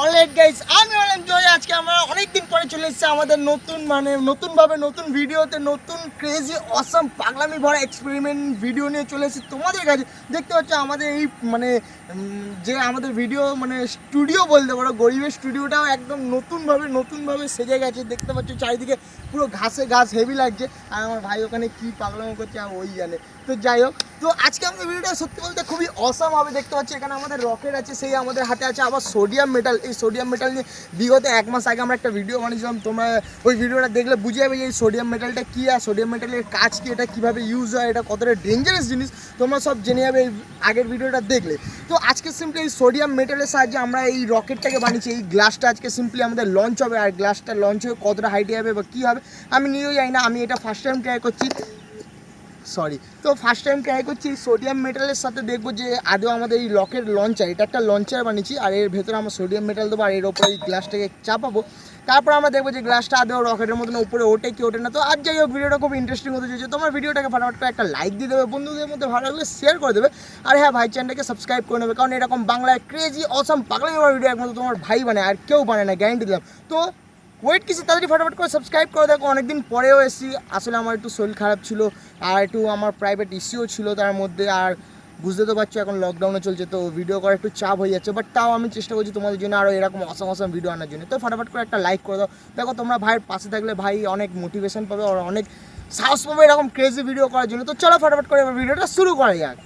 Alright guys, আমি হলাম জয়। আজকে আমরা অনেকদিন পরে চলে এসেছি আমাদের নতুনভাবে নতুন ভিডিওতে, নতুন ক্রেজি অসাম পাগলামি ভরা এক্সপেরিমেন্ট ভিডিও নিয়ে চলে এসেছি তোমাদের কাছে। দেখতে পাচ্ছ আমাদের এই যে আমাদের ভিডিও স্টুডিও বলতে পারো, গরিবের স্টুডিওটাও একদম নতুনভাবে সেজে গেছে। দেখতে পাচ্ছ চারিদিকে পুরো ঘাসে ঘাস, হেভি লাগছে। আর আমার ভাই ওখানে কী পাগলামি করছে আর ওই জানে। তো যাই হোক, তো আজকে আমাদের ভিডিওটা সত্যি বলতে খুবই অসাম হবে। দেখতে পাচ্ছি এখানে আমাদের রকেট আছে, সেই আমাদের হাতে আছে আবার সোডিয়াম মেটাল। এই সোডিয়াম মেটাল নিয়ে বিগত 1 মাস আগে আমরা একটা ভিডিও বানিয়েছিলাম। তোমরা ওই ভিডিওটা দেখলে বুঝে যাবে যে এই সোডিয়াম মেটালটা কী, আর সোডিয়াম মেটালের কাজ কী, এটা কীভাবে ইউজ হয়, এটা কতটা ডেঞ্জারাস জিনিস, তোমরা সব জেনে যাবে এই আগের ভিডিওটা দেখলে। তো আজকে সিম্পলি এই সোডিয়াম মেটালের সাহায্যে আমরা এই রকেটটাকে বানিয়েছি। এই গ্লাসটা আজকে সিম্পলি আমাদের লঞ্চ হবে, আর গ্লাসটা লঞ্চ হয়ে কতটা হাইটে যাবে বা কী হবে আমি নিজেও জানি না। আমি এটা ফার্স্ট টাইম ট্রাই করছি, তো ফার্স্ট টাইম ট্রাই করছি সোডিয়াম মেটালের সাথে। দেখবো যে আদৌ আমাদের এই রকেট লঞ্চার, এটা একটা লঞ্চার বানিয়েছি, আর এর ভেতরে আমরা সোডিয়াম মেটাল দেবো, আর এর ওপরে এই গ্লাসটাকে চাপাবো। তারপর আমরা দেখবো যে গ্লাসটা আদৌ রকেটের মতন উপরে ওঠে কি ওঠে না। তো আর যাই হোক, ভিডিওটা খুব ইন্টারেস্টিং হতে চলেছে। তোমার ভিডিওটাকে ফটাফট করে একটা লাইক দিয়ে দেবে, বন্ধুদের মধ্যে ভালো লাগলে শেয়ার করে দেবে, আর হ্যাঁ ভাই চ্যানেলটাকে সাবস্ক্রাইব করে নেবে, কারণ এরকম বাংলায় ক্রেজি অসাম পাগলামি ভিডিও একমাত্র তোমার ভাই বানায়, আর কেউ বানায় না, গ্যারান্টি দিলাম। তো ওয়েট কিছু তাড়াতাড়ি ফটাফট করে সাবস্ক্রাইব করে দেখো। অনেকদিন পরেও এসেছি, আসলে আমার একটু শরীর খারাপ ছিল, আর একটু আমার প্রাইভেট ইস্যুও ছিল তার মধ্যে। আর বুঝতে তো পারছো এখন লকডাউনে চলছে, তো ভিডিও করা একটু চাপ হয়ে যাচ্ছে, বাট তাও আমি চেষ্টা করছি তোমাদের জন্য আরও এরকম অসাম ভিডিও আনার জন্য। তো ফটাফট করে একটা লাইক করে দাও। দেখো তোমরা ভাইয়ের পাশে থাকলে ভাই অনেক মোটিভেশন পাবে, আর অনেক সাহস পাবে এরকম ক্রেজি ভিডিও করার জন্য। তো চলো ফটাফট করে এবার ভিডিওটা শুরু করা যাক।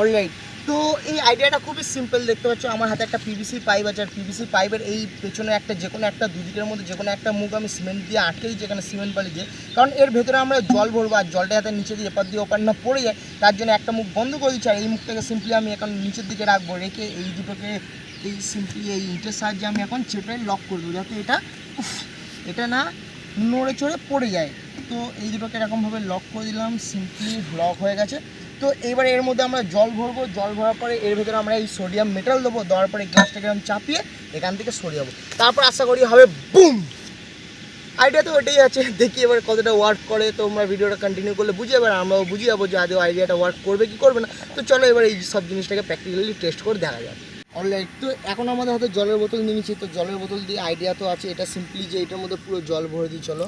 অলরাইট, তো এই আইডিয়াটা খুবই সিম্পল। দেখতে পাচ্ছ আমার হাতে একটা পিভিসি পাইপ আছে, আর পিভিসি পাইপের এই পেছনে একটা যে কোনো একটা দুদিকের মধ্যে যে কোনো একটা মুখ আমি সিমেন্ট দিয়ে আটকে দিই, যেখানে সিমেন্ট বালি দিয়ে, কারণ এর ভেতরে আমরা জল ভরবো, আর জলটা যাতে নিচে দিয়ে এপার দিয়ে ওপার না পড়ে যায়, তার জন্য একটা মুখ বন্ধ করে দিচ্ছি। আর এই মুখটাকে সিম্পলি আমি এখন নিচের দিকে রাখবো, রেখে এই দুটোকে এই সিম্পলি এই ইটের সাহায্যে আমি এখন চেপে লক করে দেবো, যাতে এটা না নড়ে চড়ে পড়ে যায়। তো এই দুটোকে এরকমভাবে লক করে দিলাম, সিম্পলি লক হয়ে গেছে। তো এইবার এর মধ্যে আমরা জল ভরবো, জল ভরার পরে এর ভেতরে আমরা এই সোডিয়াম মেটাল দেবো, দেওয়ার পরে গ্লাসটাকে আমি চাপিয়ে এখান থেকে সরিয়ে যাবো, তারপর আশা করি হবে বুম। আইডিয়া তো ওটাই আছে, দেখি এবার কতটা ওয়ার্ক করে। তোমরা ভিডিওটা কন্টিনিউ করলে বুঝে যাবে, আর আমরাও বুঝে যাবো যে আদৌ আইডিয়াটা ওয়ার্ক করবে কি করবে না। তো চলো এবার এই সব জিনিসটাকে প্র্যাকটিক্যালি টেস্ট করে দেখা যাবে। অলরাইট, তো এখন আমাদের হাতে জলের বোতল নিয়ে নিচ্ছি। তো জলের বোতল দিয়ে আইডিয়া তো আছে, এটা সিম্পলি যে এটার মধ্যে পুরো জল ভরে দিই। চলো,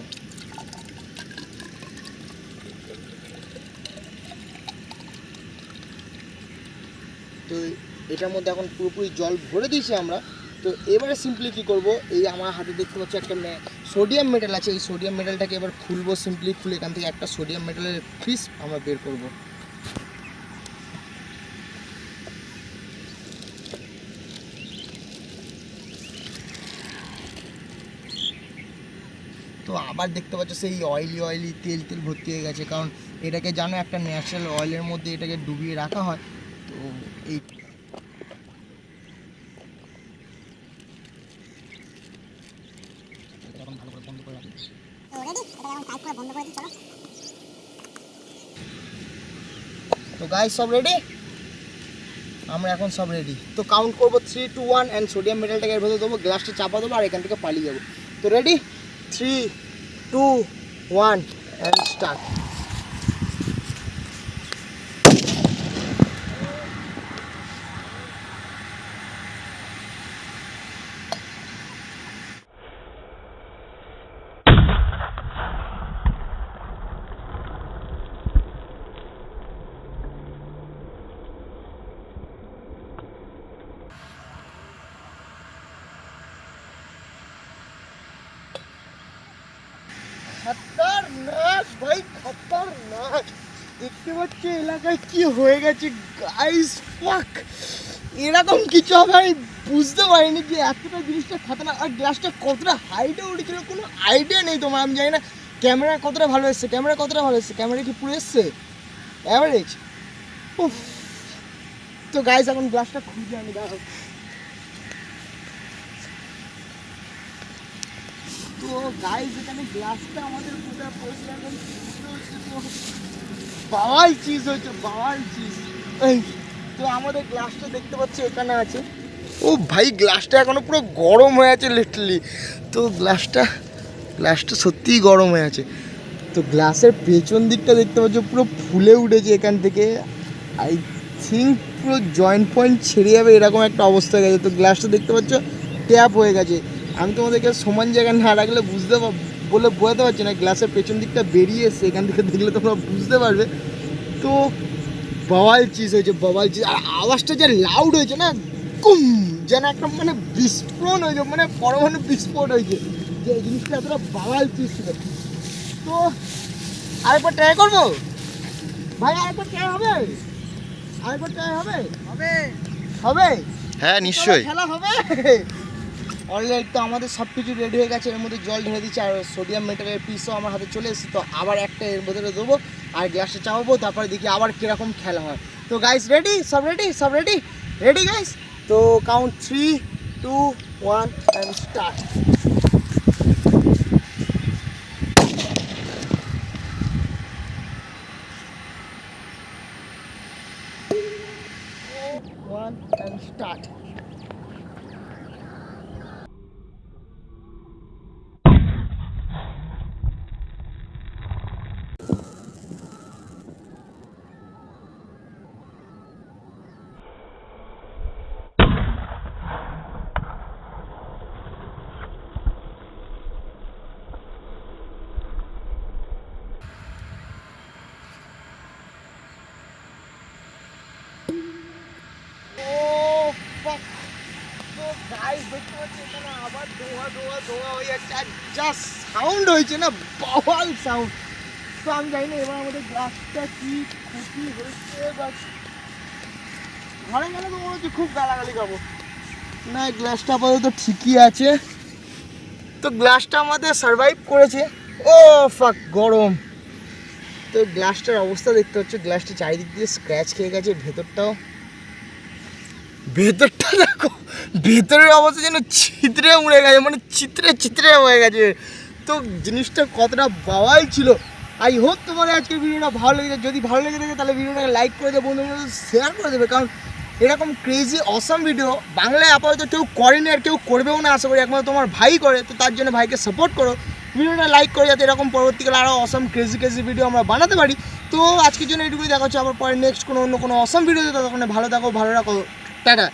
তো এটার মধ্যে এখন পুরোপুরি জল ভরে দিয়েছি আমরা। তো এবারে সিম্পলি কী করবো, এই আমার হাতে দেখতে পাচ্ছি একটা সোডিয়াম মেটাল আছে, এই সোডিয়াম মেটালটাকে এবার খুলবো। সিম্পলি খুলে এখান থেকে একটা সোডিয়াম মেটালের পিস আমরা বের করব। তো আবার দেখতে পাচ্ছ সেই অয়েলি তেল ভর্তি হয়ে গেছে, কারণ এটাকে জানো একটা ন্যাচারাল অয়েলের মধ্যে এটাকে ডুবিয়ে রাখা হয়। তো এই তো গাইস সব রেডি, আমরা এখন সব রেডি। তো কাউন্ট করবো 3, 2, 1 অ্যান্ড সোডিয়াম মেটালটাকে এর ভেতরে দেবো, গ্লাসটা চাপা দেবো, আর এখান থেকে পালিয়ে যাবো। তো রেডি, 3, 2, 1 অ্যান্ড স্টার্ট। খতরনাক ভাই, খতরনাক। দেখতে পাচ্ছি এলাকায় কি হয়ে গেছে গাইস, ফাক। এরকম কিছু হবে আমি বুঝতে পারিনি যে এতটা জিনিসটা খতরনাক। আর গ্লাসটা কতটা হাইটে উঠেছিল কোনো আইডিয়া নেই তোমার, আমি জানি না। ক্যামেরা কতটা ভালো এসছে, ক্যামেরা কি পুরো এসছে অ্যাভারেজ? উফ। তো গাইস এখন গ্লাসটা খুঁজে আমি, দাঁড়াও। তো গাইস এখানে গ্লাসটা আমাদের কোথায় পড়েছিল এখন বাওয়াল চিজ হয়েছে, বাওয়াল চিজ। এই তো আমাদের গ্লাসটা দেখতে পাচ্ছি এখানে আছে। ও ভাই গ্লাসটা এখনো পুরো গরম হয়ে আছে লিটারলি। তো গ্লাসটা সত্যিই গরম হয়ে আছে। তো গ্লাসের পেছন দিকটা দেখতে পাচ্ছ পুরো ফুলে উঠেছে এখান থেকে। আই থিঙ্ক পুরো জয়েন্ট পয়েন্ট ছেড়ে যাবে এরকম একটা অবস্থা হয়ে গেছে। তো গ্লাসটা দেখতে পাচ্ছ ট্যাপ হয়ে গেছে। আমি তোমাদেরকে সমান জায়গায় না রাখলে বোঝাতে পারছি না। গ্লাসের পেছন দিকটা বেরিয়ে এসছে, এখান থেকে দেখলে তোমরা বুঝতে পারবে। তো বাওয়াল চিজ হয়েছে, বাওয়াল চিজ। আর আওয়াজটা যে লাউড হয়েছে না, কুম যেন একটা মানে বিস্ফোরণ হয়েছে, মানে পরমাণু বিস্ফোরণ হয়েছে। যে এই জিনিসটা এতটা বাওয়াল চিজ ছিল। তো আরেকবার ট্রাই করবো ভাই, আরেকবার ট্রাই হবে, আরেকবার ট্রাই হবে, হবে হবে হ্যাঁ নিশ্চয়ই খেলা হবে। অলরেডি তো আমাদের সব কিছু রেডি হয়ে গেছে। এর মধ্যে জল ঢেলে দিচ্ছি আর সোডিয়াম মেটালের পিসও আমার হাতে চলে এসেছে। তো আবার একটা এর মধ্যে দেবো আর গ্লাসটা চাপাবো, তারপরে দেখি আবার কীরকম খেলা হয়। তো গাইস রেডি, সব রেডি, সব রেডি, রেডি গাইস। তো count 3, 2, 1 and start. 1 and start. আবার ধোয়া ধোয়া ধোয়া হয়ে যাচ্ছে আর যা সাউন্ড হয়েছে না, বাওয়াল সাউন্ড। তো আমি জানি না এবার আমাদের গ্লাসটা কি ক্ষতি হয়েছে, বাট ঘরে গেলে তো মনে হচ্ছে খুব গালাগালি খাবো। না গ্লাসটা আপাতত ঠিকই আছে। তো গ্লাসটা আমাদের সারভাইভ করেছে। ও ফাক গরম। তো গ্লাসটার অবস্থা দেখতে হচ্ছে, গ্লাসটা চারিদিক দিয়ে স্ক্র্যাচ খেয়ে গেছে। ভেতরটা দেখো, ভেতরের অবস্থা যেন ছিদ্রে উড়ে গেছে, মানে চিত্রে হয়ে গেছে। তো জিনিসটা কতটা বাওয়াল ছিল। আই হোপ তোমার আজকের ভিডিওটা ভালো লেগেছে। যদি ভালো লেগে থাকে তাহলে ভিডিওটাকে লাইক করে দেবে, বন্ধুদের শেয়ার করে দেবে। কারণ এরকম ক্রেজি অসাম ভিডিও বাংলায় আপাতত কেউ করেনি আর কেউ করবেও না আশা করি, একমাত্র তোমার ভাই করে। তো তার জন্য ভাইকে সাপোর্ট করো, ভিডিওটা লাইক করে, যাতে এরকম পরবর্তীকালে আরও অসাম ক্রেজি ভিডিও আমরা বানাতে পারি। তো আজকের জন্য এটুকুই, দেখা হচ্ছে আবার পরে নেক্সট অন্য কোনো অসাম ভিডিওতে। ততক্ষণে ভালো থাকো, ভালো রাখো, টাটা।